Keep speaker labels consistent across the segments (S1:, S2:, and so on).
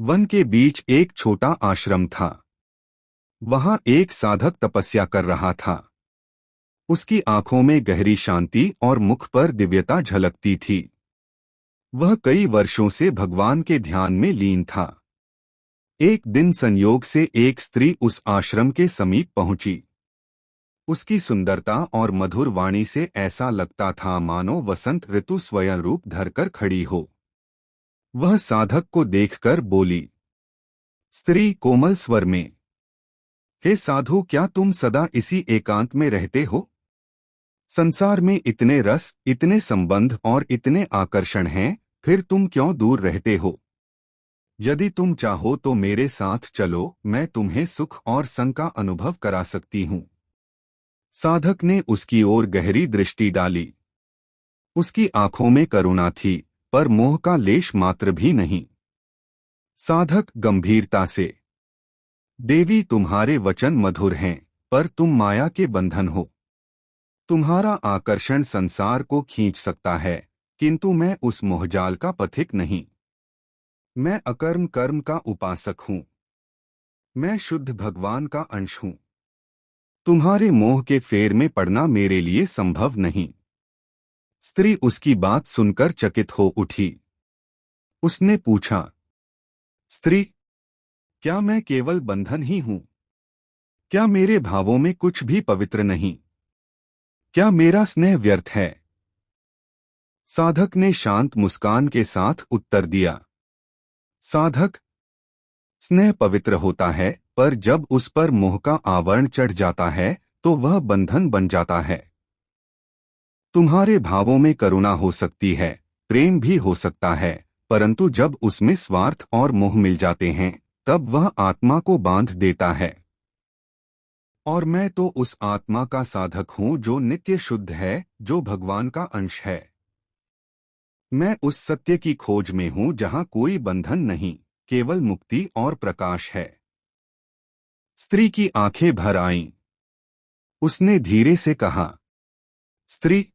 S1: One के बीच एक छोटा आश्रम था। वहां एक साधक तपस्या कर रहा था। उसकी आंखों में गहरी शांति और मुख पर दिव्यता झलकती थी। वह कई वर्षों से भगवान के ध्यान में लीन था। एक दिन संयोग से एक स्त्री उस आश्रम के समीप पहुंची। उसकी सुंदरता और मधुर वाणी से ऐसा लगता था मानो वसंत ऋतु स्वयं रूप धरकर खड़ी हो। वह साधक को देखकर बोली। स्त्री कोमल स्वर में, हे साधु, क्या तुम सदा इसी एकांत में रहते हो? संसार में इतने रस, इतने संबंध और इतने आकर्षण हैं, फिर तुम क्यों दूर रहते हो? यदि तुम चाहो तो मेरे साथ चलो, मैं तुम्हें सुख और संग का अनुभव करा सकती हूँ। साधक ने उसकी ओर गहरी दृष्टि डाली। उसकी आंखों में करुणा थी, पर मोह का लेश मात्र भी नहीं। साधक गंभीरता से, देवी, तुम्हारे वचन मधुर हैं, पर तुम माया के बंधन हो। तुम्हारा आकर्षण संसार को खींच सकता है, किंतु मैं उस मोहजाल का पथिक नहीं। मैं अकर्म कर्म का उपासक हूँ। मैं शुद्ध भगवान का अंश हूँ। तुम्हारे मोह के फेर में पड़ना मेरे लिए संभव नहीं। स्त्री उसकी बात सुनकर चकित हो उठी। उसने पूछा, स्त्री, क्या मैं केवल बंधन ही हूँ? क्या मेरे भावों में कुछ भी पवित्र नहीं? क्या मेरा स्नेह व्यर्थ है? साधक ने शांत मुस्कान के साथ उत्तर दिया। साधक, स्नेह पवित्र होता है, पर जब उस पर मोह का आवरण चढ़ जाता है तो वह बंधन बन जाता है। तुम्हारे भावों में करुणा हो सकती है, प्रेम भी हो सकता है, परंतु जब उसमें स्वार्थ और मोह मिल जाते हैं, तब वह आत्मा को बांध देता है। और मैं तो उस आत्मा का साधक हूँ जो नित्य शुद्ध है, जो भगवान का अंश है। मैं उस सत्य की खोज में हूँ जहाँ कोई बंधन नहीं, केवल मुक्ति और प्रकाश है। स्त्री की आंखें भर आईं। उसने धीरे से कहा, स्त्री,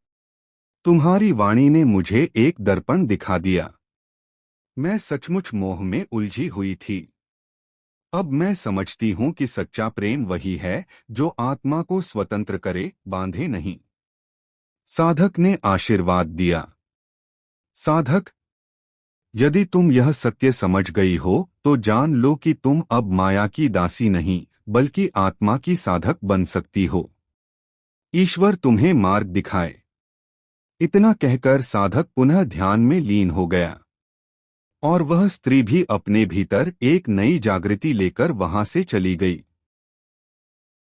S1: तुम्हारी वाणी ने मुझे एक दर्पण दिखा दिया। मैं सचमुच मोह में उलझी हुई थी। अब मैं समझती हूँ कि सच्चा प्रेम वही है जो आत्मा को स्वतंत्र करे, बांधे नहीं। साधक ने आशीर्वाद दिया। साधक, यदि तुम यह सत्य समझ गई हो तो जान लो कि तुम अब माया की दासी नहीं, बल्कि आत्मा की साधक बन सकती हो। ईश्वर तुम्हें मार्ग दिखाए। इतना कहकर साधक पुनः ध्यान में लीन हो गया। और वह स्त्री भी अपने भीतर एक नई जागृति लेकर वहां से चली गई।